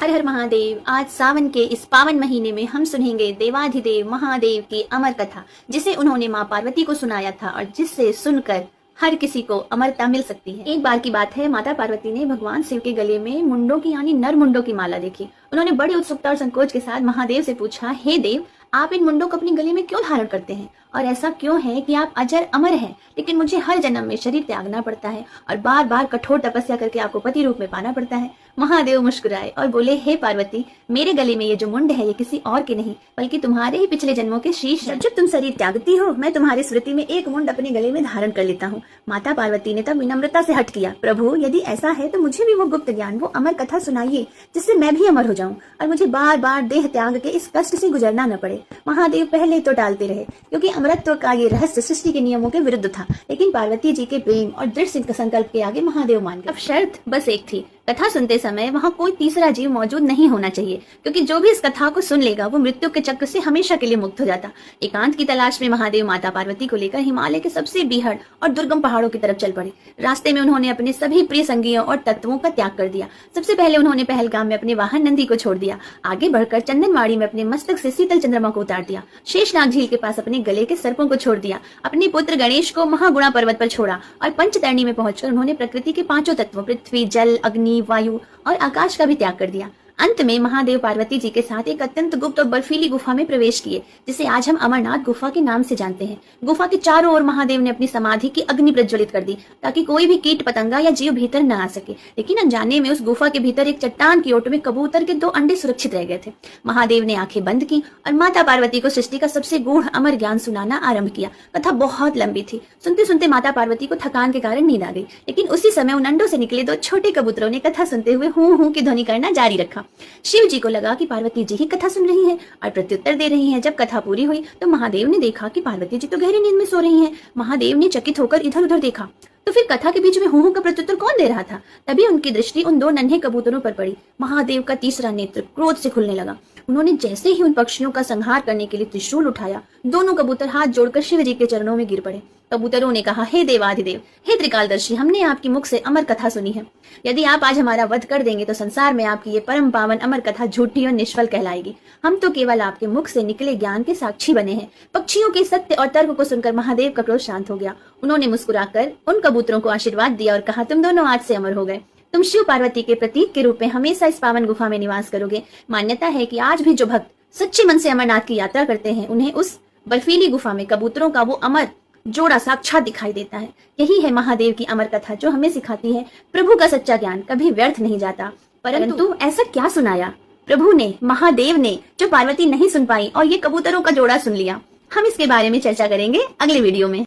हर हर महादेव। आज सावन के इस पावन महीने में हम सुनेंगे देवाधिदेव महादेव की अमर कथा, जिसे उन्होंने माँ पार्वती को सुनाया था और जिससे सुनकर हर किसी को अमरता मिल सकती है। एक बार की बात है, माता पार्वती ने भगवान शिव के गले में मुंडों की यानी नर मुंडों की माला देखी। उन्होंने बड़ी उत्सुकता और संकोच के साथ महादेव से पूछा, हे देव, आप इन मुंडों को अपने गले में क्यों धारण करते हैं और ऐसा क्यों है कि आप अजर अमर हैं, लेकिन मुझे हर जन्म में शरीर त्यागना पड़ता है और बार बार कठोर तपस्या करके आपको पति रूप में पाना पड़ता है। महादेव मुस्कुराए और बोले, हे पार्वती, मेरे गले में ये जो मुंड है ये किसी और के नहीं बल्कि तुम्हारे ही पिछले जन्मों के शीश है। जब तुम शरीर त्यागती हो, मैं तुम्हारी स्मृति में एक मुंड अपने गले में धारण कर लेता हूँ। माता पार्वती ने तब विनम्रता से हट किया, प्रभु यदि ऐसा है तो मुझे भी वो गुप्त ज्ञान, वो अमर कथा सुनाइए जिससे मैं भी अमर हो जाऊं और मुझे बार बार देह त्याग के इस कष्ट से गुजरना न पड़े। महादेव पहले तो टालते रहे क्योंकि अमरत्व का ये रहस्य सृष्टि के नियमों के विरुद्ध था, लेकिन पार्वती जी के प्रेम और दृढ़ संकल्प के आगे महादेव मान गए। अब शर्त बस एक थी, कथा सुनते समय वहाँ कोई तीसरा जीव मौजूद नहीं होना चाहिए, क्योंकि जो भी इस कथा को सुन लेगा वो मृत्यु के चक्र से हमेशा के लिए मुक्त हो जाता। एकांत की तलाश में महादेव माता पार्वती को लेकर हिमालय के सबसे बीहड़ और दुर्गम पहाड़ों की तरफ चल पड़े। रास्ते में उन्होंने अपने सभी प्रिय संगियों और तत्वों का त्याग कर दिया। सबसे पहले उन्होंने पहलगाम में अपने वाहन नंदी को छोड़ दिया। आगे बढ़कर चंदनवाड़ी में अपने मस्तक से शीतल चंद्रमा को उतार दिया। शेषनाग झील के पास अपने गले के सर्पों को छोड़ दिया। अपने पुत्र गणेश को महागुणा पर्वत पर छोड़ा और पंचतरणी में पहुंचकर उन्होंने प्रकृति के पांचों तत्वों पृथ्वी, जल, अग्नि, वायु और आकाश का भी त्याग कर दिया। अंत में महादेव पार्वती जी के साथ एक अत्यंत गुप्त और बर्फीली गुफा में प्रवेश किए, जिसे आज हम अमरनाथ गुफा के नाम से जानते हैं। गुफा के चारों ओर महादेव ने अपनी समाधि की अग्नि प्रज्वलित कर दी ताकि कोई भी कीट पतंगा या जीव भीतर न आ सके, लेकिन अनजाने में उस गुफा के भीतर एक चट्टान की ओट में कबूतर के 2 अंडे सुरक्षित रह गए थे। महादेव ने आंखें बंद की और माता पार्वती को सृष्टि का सबसे गूढ़ अमर ज्ञान सुनाना आरंभ किया। कथा बहुत लंबी थी। सुनते सुनते माता पार्वती को थकान के कारण नींद आ गई, लेकिन उसी समय उन अंडों से निकले 2 छोटे कबूतरों ने कथा सुनते हुए हूं हूं की ध्वनि करना जारी रखा। शिव जी को लगा कि पार्वती जी ही कथा सुन रही हैं और प्रत्युत्तर दे रही हैं। जब कथा पूरी हुई तो महादेव ने देखा कि पार्वती जी तो गहरी नींद में सो रही हैं। महादेव ने चकित होकर इधर उधर देखा तो फिर कथा के बीच में हूं का प्रत्युत्तर कौन दे रहा था। तभी उनकी दृष्टि उन 2 नन्हे कबूतरों पर पड़ी। महादेव का तीसरा नेत्र क्रोध से खुलने लगा। उन्होंने जैसे ही उन पक्षियों का संहार करने के लिए त्रिशूल उठाया, दोनों कबूतर हाथ जोड़कर शिव जी के चरणों में गिर पड़े। कबूतरों ने कहा, हे देवाधिदेव, हे त्रिकालदर्शी, हमने आपकी मुख से अमर कथा सुनी है। यदि आप आज हमारा वध कर देंगे तो संसार में आपकी ये परम पावन अमर कथा झूठी और निष्फल कहलाएगी। हम तो केवल आपके मुख से निकले ज्ञान के साक्षी बने हैं। पक्षियों के सत्य और तर्क को सुनकर महादेव का क्रोध शांत हो गया। उन्होंने मुस्कुराकर उन कबूतरों को आशीर्वाद दिया और कहा, तुम दोनों आज से अमर हो गए। तुम शिव पार्वती के प्रतीक के रूप में हमेशा इस पावन गुफा में निवास करोगे। मान्यता है कि आज भी जो भक्त सच्चे मन से अमरनाथ की यात्रा करते हैं, उन्हें उस बर्फीली गुफा में कबूतरों का वो अमर जोड़ा साक्षात दिखाई देता है। यही है महादेव की अमर कथा, जो हमें सिखाती है प्रभु का सच्चा ज्ञान कभी व्यर्थ नहीं जाता। परंतु ऐसा क्या सुनाया प्रभु ने, महादेव ने, जो पार्वती नहीं सुन पाई और ये कबूतरों का जोड़ा सुन लिया? हम इसके बारे में चर्चा करेंगे अगले वीडियो में।